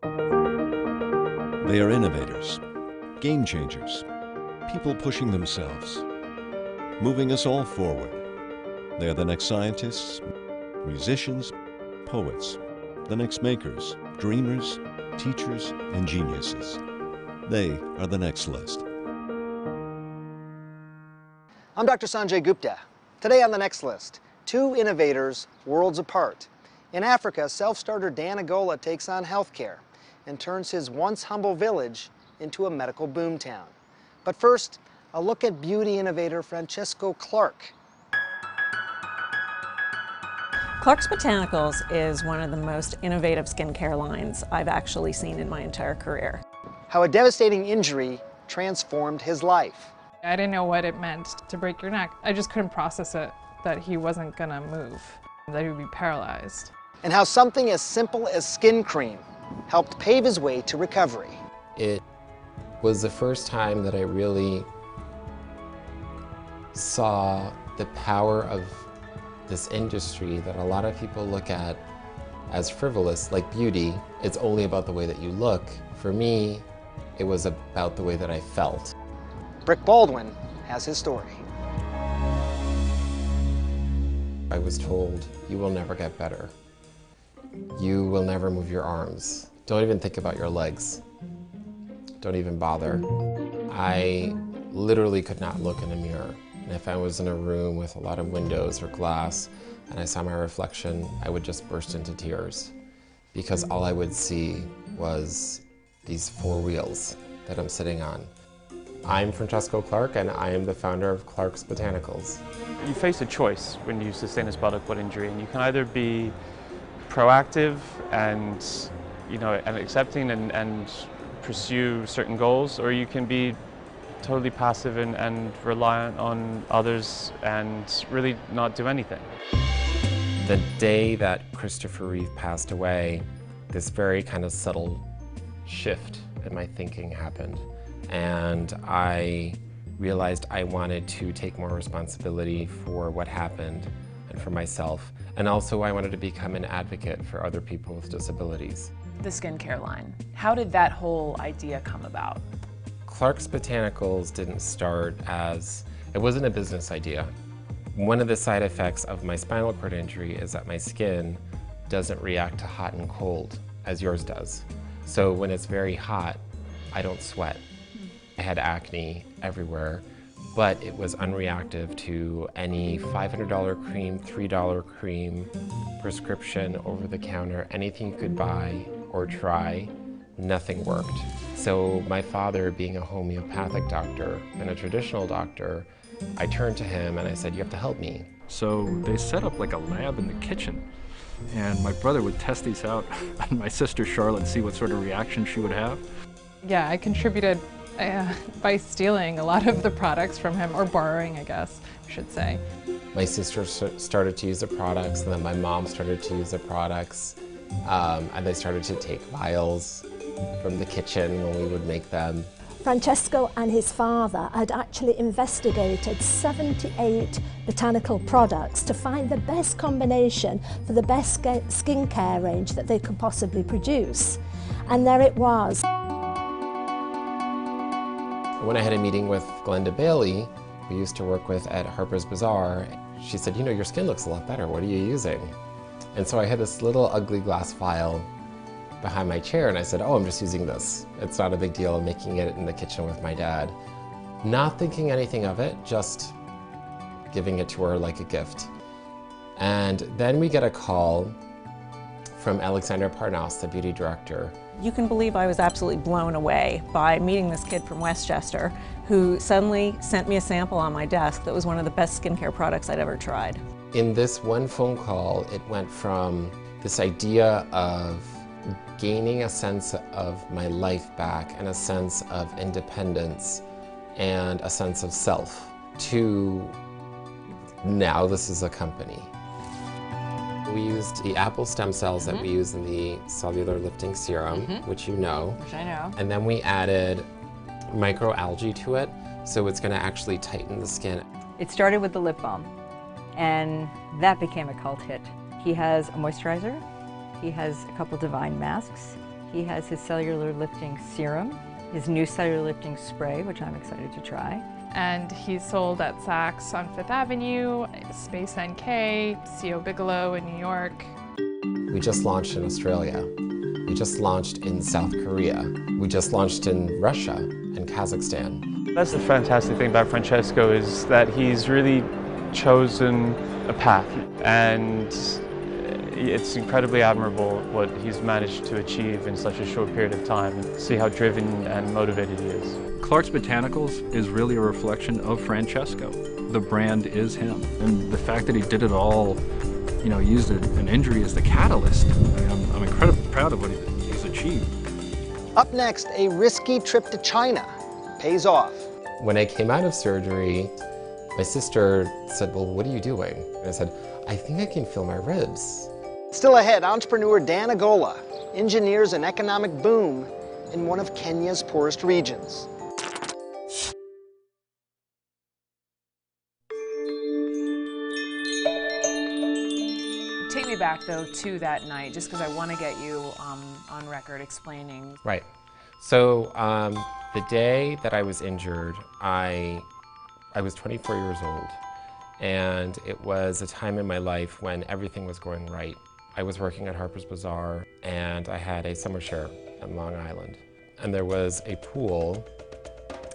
They are innovators, game changers, people pushing themselves, moving us all forward. They are the next scientists, musicians, poets, the next makers, dreamers, teachers, and geniuses. They are the next list. I'm Dr. Sanjay Gupta. Today on the next list, two innovators worlds apart. In Africa, self-starter Dan Agola takes on healthcare and turns his once humble village into a medical boomtown. But first, a look at beauty innovator Francesco Clark. Clark's Botanicals is one of the most innovative skincare lines I've actually seen in my entire career. How a devastating injury transformed his life. I didn't know what it meant to break your neck. I just couldn't process it, that he wasn't gonna move, that he would be paralyzed. And how something as simple as skin cream helped pave his way to recovery. It was the first time that I really saw the power of this industry that a lot of people look at as frivolous, like beauty. It's only about the way that you look. For me, it was about the way that I felt. Rick Baldwin has his story. I was told, you will never get better. You will never move your arms. Don't even think about your legs. Don't even bother. I literally could not look in a mirror. And if I was in a room with a lot of windows or glass and I saw my reflection, I would just burst into tears because all I would see was these four wheels that I'm sitting on. I'm Francesco Clark, and I am the founder of Clark's Botanicals. You face a choice when you sustain a spinal cord injury, and you can either be proactive and, and accepting and pursue certain goals, or you can be totally passive and reliant on others and really not do anything. The day that Christopher Reeve passed away, this very kind of subtle shift in my thinking happened. And I realized I wanted to take more responsibility for what happened and for myself. And also I wanted to become an advocate for other people with disabilities. The skincare line, how did that whole idea come about? Clark's Botanicals didn't start as, it wasn't a business idea. One of the side effects of my spinal cord injury is that my skin doesn't react to hot and cold as yours does. So when it's very hot, I don't sweat. I had acne everywhere, but it was unreactive to any $500 cream, $3 cream, prescription, over-the-counter, anything you could buy or try, nothing worked. So my father, being a homeopathic doctor and a traditional doctor, I turned to him and I said, you have to help me. So they set up like a lab in the kitchen, and my brother would test these out on my sister Charlotte, see what sort of reaction she would have. Yeah, I contributed by stealing a lot of the products from him, or borrowing, I guess I should say. My sister started to use the products, and then my mom started to use the products, and they started to take vials from the kitchen when we would make them. Francesco and his father had actually investigated 78 botanical products to find the best combination for the best skincare range that they could possibly produce. And there it was. When I had a meeting with Glenda Bailey, who we used to work with at Harper's Bazaar, she said, your skin looks a lot better, what are you using? And so I had this little ugly glass vial behind my chair, and I said, I'm just using this. It's not a big deal. I'm making it in the kitchen with my dad. Not thinking anything of it, just giving it to her like a gift. And then we get a call from Alexandra Parnas, the beauty director. You can believe I was absolutely blown away by meeting this kid from Westchester who suddenly sent me a sample on my desk that was one of the best skincare products I'd ever tried. In this one phone call, it went from this idea of gaining a sense of my life back and a sense of independence and a sense of self to now this is a company. We used the apple stem cells that we use in the cellular lifting serum, which you know. Which I know. And then we added microalgae to it, so it's going to actually tighten the skin. It started with the lip balm, and that became a cult hit. He has a moisturizer, he has a couple divine masks, He has his cellular lifting serum, his new cellular lifting spray, which I'm excited to try. And he's sold at Saks on Fifth Avenue, Space NK, CO Bigelow in New York. We just launched in Australia. We just launched in South Korea. We just launched in Russia and Kazakhstan. That's the fantastic thing about Francesco, is that he's really chosen a path, and it's incredibly admirable what he's managed to achieve in such a short period of time, and see how driven and motivated he is. Clark's Botanicals is really a reflection of Francesco. The brand is him, and the fact that he did it all, you know, used an injury as the catalyst. I'm incredibly proud of what he's achieved. Up next, a risky trip to China pays off. When I came out of surgery, my sister said, "Well, what are you doing?" And I said, "I think I can feel my ribs." Still ahead, entrepreneur Dan Agola engineers an economic boom in one of Kenya's poorest regions. Take me back, though, to that night, just because I want to get you on record explaining. Right. So the day that I was injured, I was 24 years old, and it was a time in my life when everything was going right. I was working at Harper's Bazaar, and I had a summer share on Long Island. And there was a pool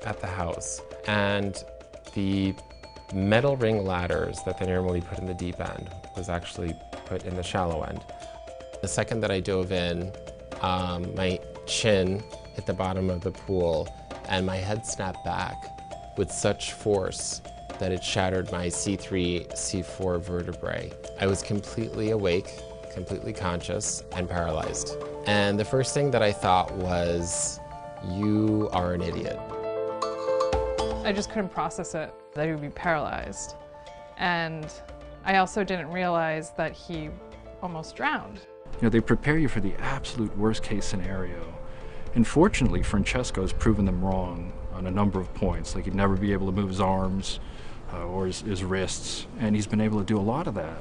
at the house, and the metal ring ladders that they normally put in the deep end was actually put in the shallow end. The second that I dove in, my chin hit the bottom of the pool, and my head snapped back with such force that it shattered my C3, C4 vertebrae. I was completely awake, completely conscious, and paralyzed. And the first thing that I thought was, you are an idiot. I just couldn't process it, that he would be paralyzed. And I also didn't realize that he almost drowned. You know, they prepare you for the absolute worst case scenario. And fortunately, Francesco's proven them wrong on a number of points. Like he'd never be able to move his arms or his wrists, and he's been able to do a lot of that.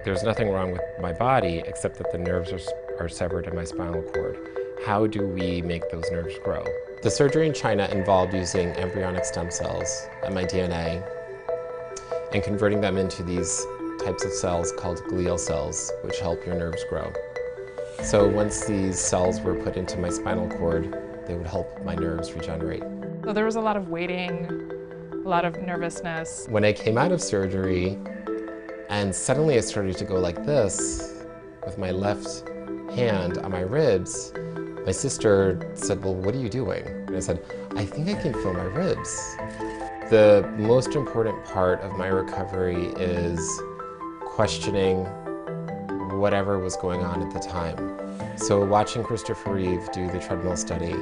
There's nothing wrong with my body except that the nerves are severed in my spinal cord. How do we make those nerves grow? The surgery in China involved using embryonic stem cells and my DNA and converting them into these types of cells called glial cells, which help your nerves grow. So once these cells were put into my spinal cord, they would help my nerves regenerate. So there was a lot of waiting, a lot of nervousness. When I came out of surgery, and suddenly I started to go like this with my left hand on my ribs, my sister said, "Well, what are you doing?" And I said, "I think I can feel my ribs." The most important part of my recovery is questioning whatever was going on at the time. So watching Christopher Reeve do the treadmill study,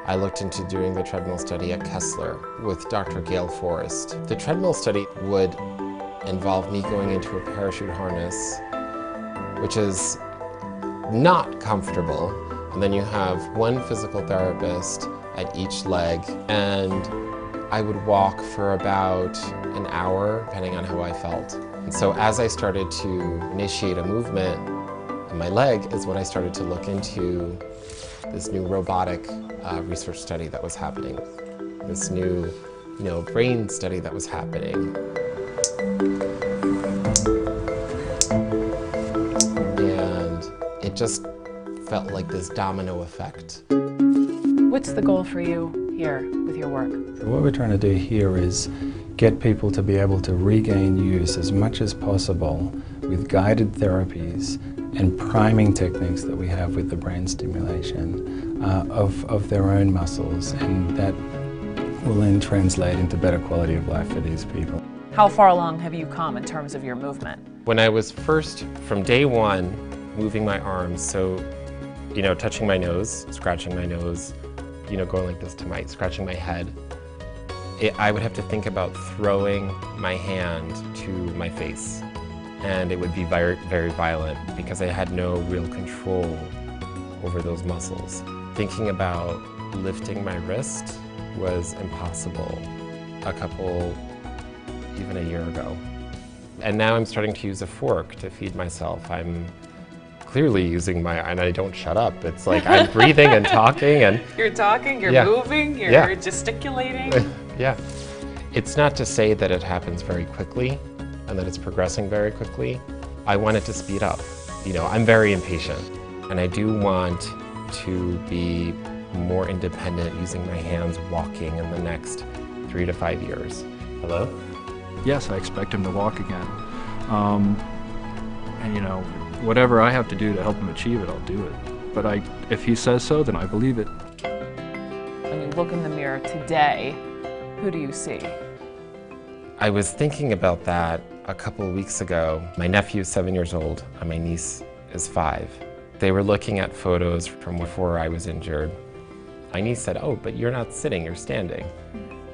I looked into doing the treadmill study at Kessler with Dr. Gail Forrest. The treadmill study would involve me going into a parachute harness, which is not comfortable. And then you have one physical therapist at each leg, and I would walk for about an hour, depending on how I felt. And so as I started to initiate a movement in my leg is when I started to look into this new robotic research study that was happening, this new brain study that was happening. And it just felt like this domino effect. What's the goal for you here with your work? What we're trying to do here is get people to be able to regain use as much as possible with guided therapies and priming techniques that we have with the brain stimulation of their own muscles, and that will then translate into better quality of life for these people. How far along have you come in terms of your movement? When I was first, from day one, moving my arms, so touching my nose, scratching my nose, going like this to scratching my head, I would have to think about throwing my hand to my face, and it would be very, very violent because I had no real control over those muscles. Thinking about lifting my wrist was impossible even a year ago. And now I'm starting to use a fork to feed myself. I'm clearly using and I don't shut up. It's like I'm breathing and talking and... You're talking, you're Yeah. moving, you're Yeah. gesticulating. Yeah. It's not to say that it happens very quickly and that it's progressing very quickly. I want it to speed up. You know, I'm very impatient and I do want to be more independent using my hands walking in the next 3 to 5 years. Hello? Yes, I expect him to walk again. And you know, whatever I have to do to help him achieve it, I'll do it. But if he says so, then I believe it. When you look in the mirror today, who do you see? I was thinking about that a couple of weeks ago. My nephew is 7 years old and my niece is 5. They were looking at photos from before I was injured. My niece said, "Oh, but you're not sitting, you're standing."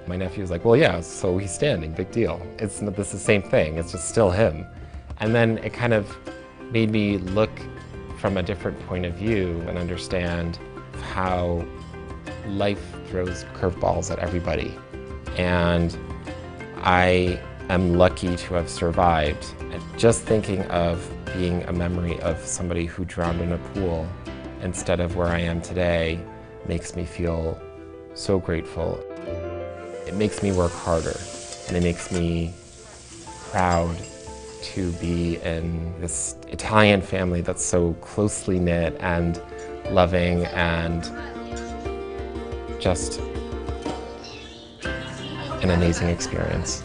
My nephew was like, "Well, yeah, so he's standing, big deal. It's the same thing, it's just still him." And then it kind of made me look from a different point of view and understand how life throws curveballs at everybody. And I am lucky to have survived. And just thinking of being a memory of somebody who drowned in a pool instead of where I am today makes me feel so grateful. It makes me work harder, and it makes me proud to be in this Italian family that's so closely knit and loving and just an amazing experience.